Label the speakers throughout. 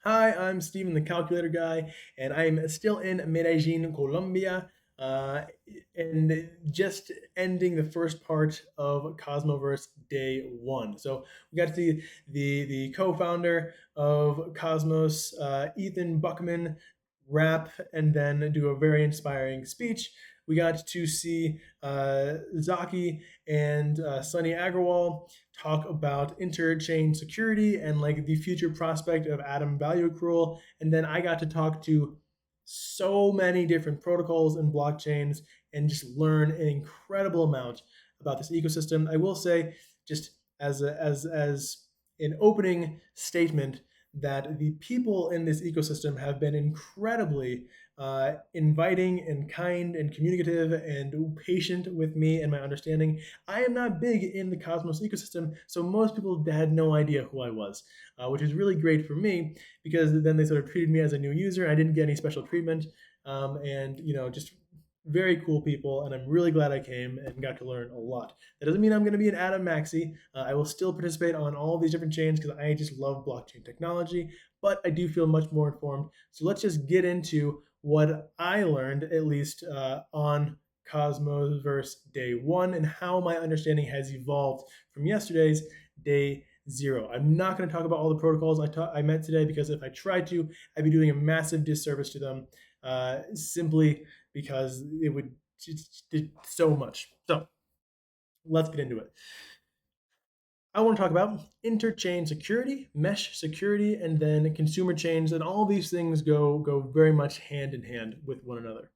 Speaker 1: Hi, I'm Steven, the calculator guy, and I'm still in Medellin, Colombia, uh, and just ending the first part of Cosmoverse Day 1. So we got to see the co-founder of Cosmos, Ethan Buckman, rap and then do a very inspiring speech. We got to see Zaki and Sunny Agrawal talk about interchain security and like the future prospect of atom value accrual. And then I got to talk to so many different protocols and blockchains and just learn an incredible amount about this ecosystem. I will say, just as an opening statement, that the people in this ecosystem have been incredibly inviting and kind and communicative and patient with me and my understanding. I am not big in the Cosmos ecosystem, so most people had no idea who I was, which is really great for me because then they sort of treated me as a new user. I didn't get any special treatment, and just very cool people, and I'm really glad I came and got to learn a lot. That doesn't mean I'm going to be an Atom Maxi. I will still participate on all these different chains because I just love blockchain technology, but I do feel much more informed. So let's just get into what I learned, at least on Cosmoverse Day 1, and how my understanding has evolved from yesterday's Day 0. I'm not going to talk about all the protocols I met today because if I tried to, I'd be doing a massive disservice to them, simply because it would just so much. So let's get into it. I want to talk about interchain security, mesh security, and then consumer chains, and all these things go very much hand in hand with one another.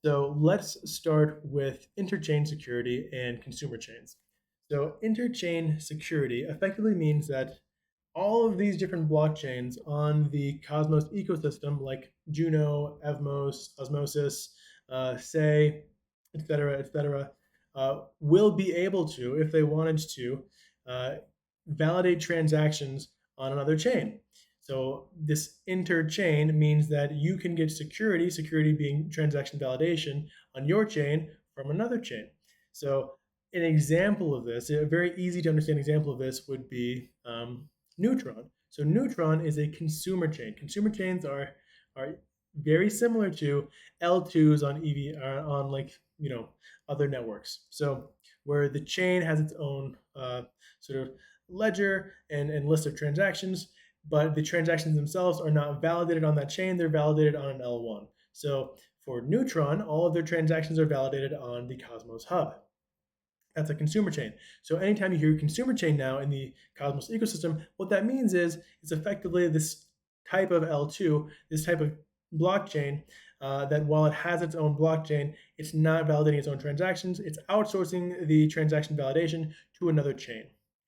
Speaker 1: So let's start with interchain security and consumer chains. So interchain security effectively means that all of these different blockchains on the Cosmos ecosystem, like Juno, Evmos, Osmosis, Say, etc., will be able to, if they wanted to, uh, validate transactions on another chain. So this interchain means that you can get security, security being transaction validation, on your chain from another chain. So an example of this, a very easy to understand example of this would be Neutron. So Neutron is a consumer chain. Consumer chains are very similar to L2s on EV on like other networks. So where the chain has its own sort of ledger and list of transactions, but the transactions themselves are not validated on that chain. They're validated on an L1. So for Neutron, all of their transactions are validated on the Cosmos Hub. That's a consumer chain. So anytime you hear consumer chain now in the Cosmos ecosystem, what that means is it's effectively this type of L2, this type of blockchain that while it has its own blockchain, it's not validating its own transactions. It's outsourcing the transaction validation to another chain,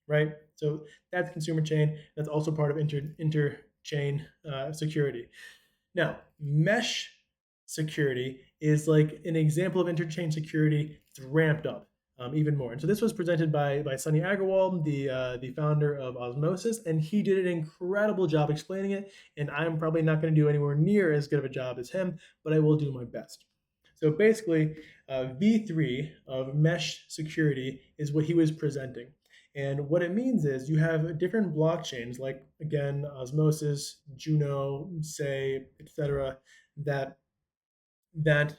Speaker 1: right? So that's consumer chain. That's also part of inter-chain security. Now, mesh security is like an example of interchain security. It's ramped up even more. And so this was presented by Sunny Agrawal, the founder of Osmosis, and he did an incredible job explaining it. And I'm probably not going to do anywhere near as good of a job as him, but I will do my best. So basically, V3 of mesh security is what he was presenting. And what it means is you have different blockchains, like again, Osmosis, Juno, Say, etc., that that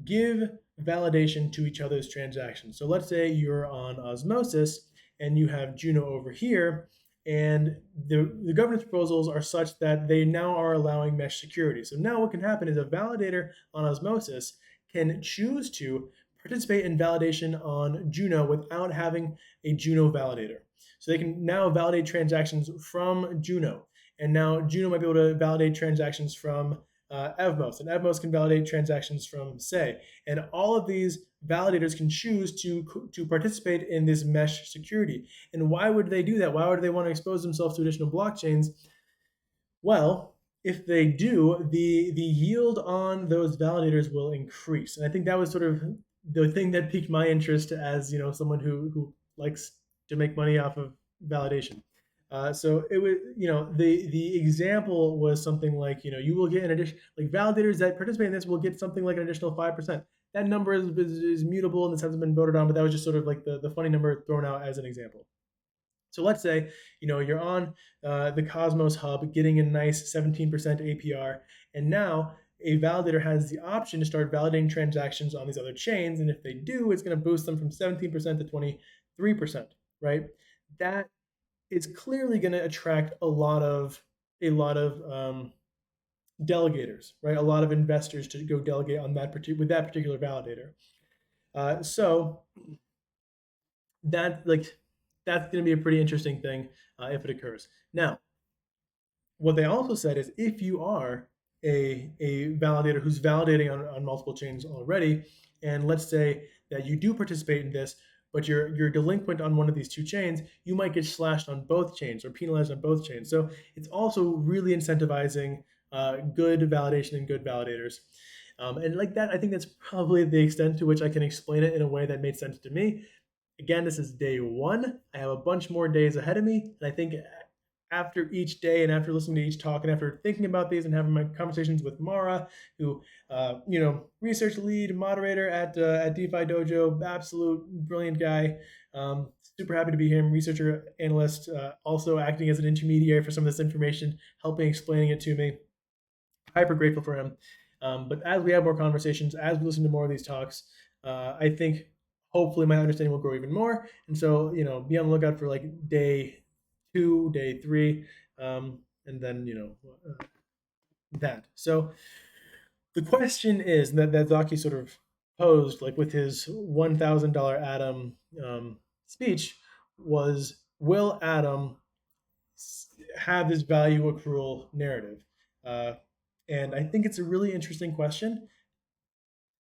Speaker 1: give validation to each other's transactions. So let's say you're on Osmosis and you have Juno over here, and the governance proposals are such that they now are allowing mesh security. So now what can happen is a validator on Osmosis can choose to participate in validation on Juno without having a Juno validator. So they can now validate transactions from Juno. And now Juno might be able to validate transactions from Evmos, and Evmos can validate transactions from Say. And all of these validators can choose to participate in this mesh security. And why would they do that? Why would they want to expose themselves to additional blockchains? Well, if they do, the yield on those validators will increase. And I think that was sort of the thing that piqued my interest as someone who likes to make money off of validation. So it was the example was something like you will get an addition, like validators that participate in this will get something like an additional 5%. That number is mutable and this hasn't been voted on, but that was just sort of like the funny number thrown out as an example. So let's say you're on the Cosmos Hub, getting a nice 17% APR, and now a validator has the option to start validating transactions on these other chains, and if they do, it's going to boost them from 17% to 23%, right? That is clearly going to attract a lot of delegators, right? A lot of investors to go delegate on with that particular validator. So that like that's going to be a pretty interesting thing if it occurs. Now, what they also said is if you are a validator who's validating on multiple chains already, and let's say that you do participate in this, but you're delinquent on one of these two chains, you might get slashed on both chains or penalized on both chains. So it's also really incentivizing good validation and good validators. And like that, I think that's probably the extent to which I can explain it in a way that made sense to me. Again, this is day one. I have a bunch more days ahead of me, and I think after each day and after listening to each talk and after thinking about these and having my conversations with Mara, who, research lead moderator at DeFi Dojo, absolute brilliant guy. Super happy to be him, researcher analyst, also acting as an intermediary for some of this information, helping explaining it to me. Hyper grateful for him. But as we have more conversations, as we listen to more of these talks, I think hopefully my understanding will grow even more. And so, be on the lookout for like day 2, day 3, and then that. So the question is that Zaki sort of posed, like with his $1,000 Atom speech, was will Atom have this value accrual narrative? Uh, and I think it's a really interesting question.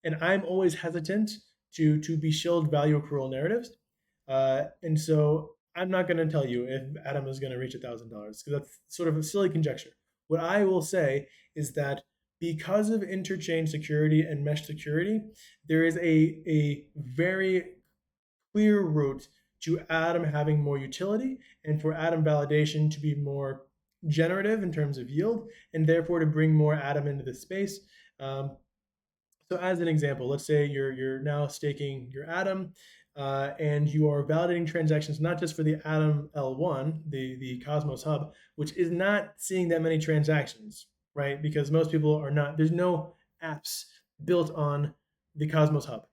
Speaker 1: And I'm always hesitant to be shilled value accrual narratives. And so I'm not going to tell you if Atom is going to reach $1,000 because that's sort of a silly conjecture. What I will say is that because of interchain security and mesh security, there is a very clear route to Atom having more utility and for Atom validation to be more generative in terms of yield and therefore to bring more Atom into the space. So as an example, let's say you're now staking your Atom, and you are validating transactions not just for the Atom L1, the Cosmos Hub, which is not seeing that many transactions, right? Because most people are not. There's no apps built on the Cosmos Hub.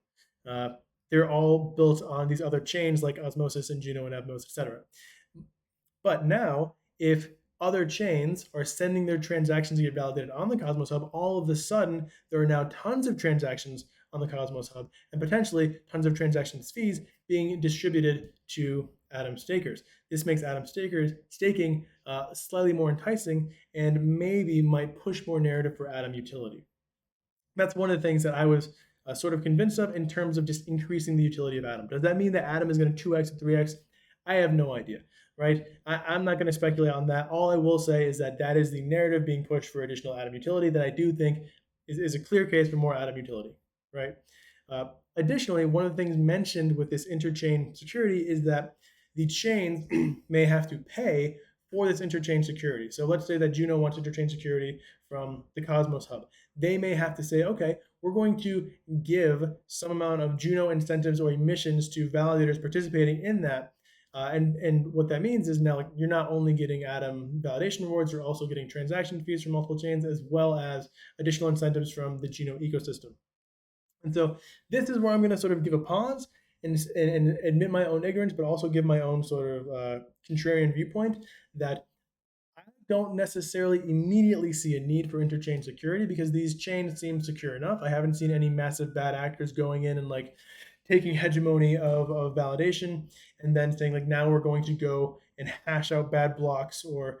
Speaker 1: Uh, they're all built on these other chains like Osmosis and Juno and Evmos, etc. But now, if other chains are sending their transactions to get validated on the Cosmos Hub, all of a sudden there are now tons of transactions on the Cosmos Hub and potentially tons of transactions fees being distributed to Atom stakers. This makes Atom staking slightly more enticing and maybe might push more narrative for Atom utility. That's one of the things that I was sort of convinced of in terms of just increasing the utility of Atom. Does that mean that Atom is going to 2x or 3x? I have no idea, right? I'm not going to speculate on that. All I will say is that is the narrative being pushed for additional Atom utility that I do think is a clear case for more Atom utility, right? Additionally, one of the things mentioned with this interchain security is that the chains may have to pay for this interchain security. So let's say that Juno wants interchain security from the Cosmos Hub. They may have to say, okay, we're going to give some amount of Juno incentives or emissions to validators participating in that. And what that means is now you're not only getting Atom validation rewards, you're also getting transaction fees from multiple chains, as well as additional incentives from the Juno ecosystem. And so this is where I'm going to sort of give a pause and admit my own ignorance, but also give my own sort of contrarian viewpoint that I don't necessarily immediately see a need for interchain security because these chains seem secure enough. I haven't seen any massive bad actors going in and like taking hegemony of validation and then saying like now we're going to go and hash out bad blocks or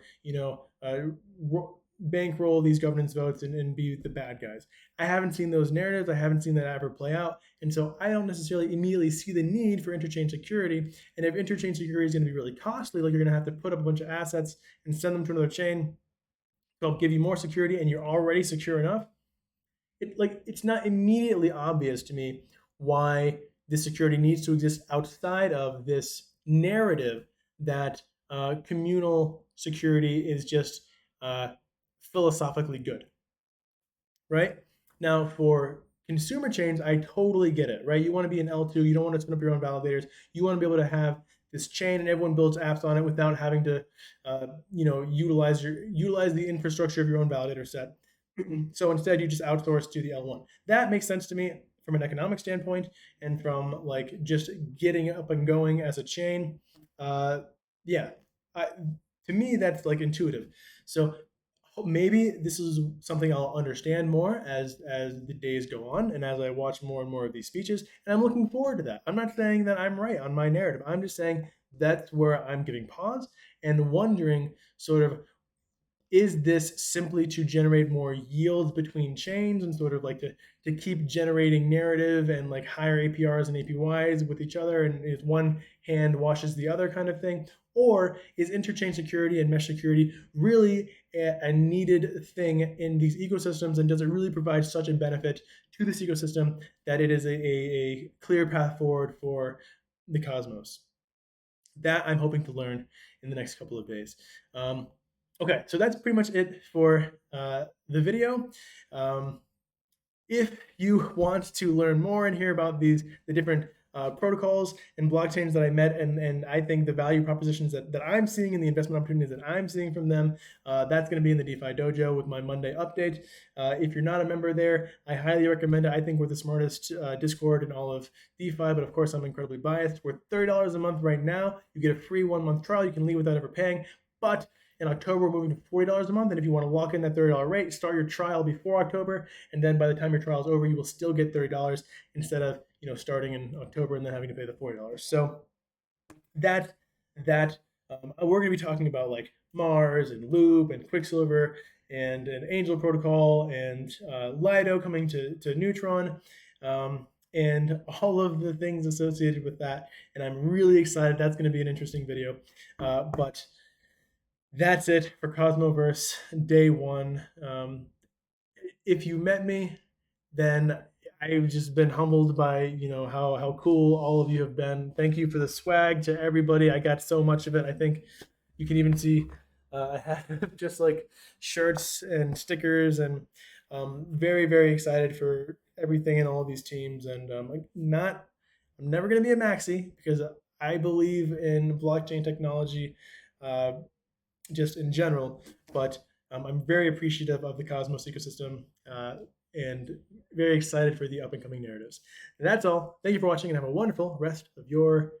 Speaker 1: bankroll these governance votes and be the bad guys. I haven't seen those narratives. I haven't seen that ever play out. And so I don't necessarily immediately see the need for interchain security. And if interchain security is going to be really costly, like you're going to have to put up a bunch of assets and send them to another chain, they'll give you more security and you're already secure enough. It's not immediately obvious to me why this security needs to exist outside of this narrative that communal security is just philosophically good, right? Now, for consumer chains, I totally get it, right? You want to be an L2, you don't want to spin up your own validators, you want to be able to have this chain and everyone builds apps on it without having to utilize the infrastructure of your own validator set. So instead, you just outsource to the L1. That makes sense to me from an economic standpoint and from like just getting up and going as a chain. Uh, yeah, I, to me that's like intuitive. So maybe this is something I'll understand more as the days go on and as I watch more and more of these speeches. And I'm looking forward to that. I'm not saying that I'm right on my narrative. I'm just saying that's where I'm giving pause and wondering sort of, is this simply to generate more yields between chains and sort of like to keep generating narrative and like higher APRs and APYs with each other, and if one hand washes the other kind of thing? Or is interchain security and mesh security really a needed thing in these ecosystems, and does it really provide such a benefit to this ecosystem that it is a clear path forward for the Cosmos? That I'm hoping to learn in the next couple of days. Okay, so that's pretty much it for the video. If you want to learn more and hear about the different protocols and blockchains that I met, and I think the value propositions that I'm seeing and the investment opportunities that I'm seeing from them, that's going to be in the DeFi Dojo with my Monday update. If you're not a member there, I highly recommend it. I think we're the smartest Discord in all of DeFi, but of course I'm incredibly biased. We're $30 a month right now. You get a free 1-month trial. You can leave without ever paying, but in October, we're moving to $40 a month. And if you want to lock in that $30 rate, start your trial before October. And then by the time your trial is over, you will still get $30 instead of starting in October and then having to pay the $40. So that we're going to be talking about like Mars and Loop and Quicksilver and an Angel protocol and Lido coming to Neutron. And all of the things associated with that. And I'm really excited. That's going to be an interesting video. But that's it for Cosmoverse Day 1. If you met me, then I've just been humbled by how cool all of you have been. Thank you for the swag to everybody. I got so much of it. I think you can even see I have just like shirts and stickers, and very, very excited for everything in all of these teams. And I'm never going to be a maxi because I believe in blockchain technology. Just in general, but I'm very appreciative of the Cosmos ecosystem and very excited for the up and coming narratives. And that's all. Thank you for watching and have a wonderful rest of your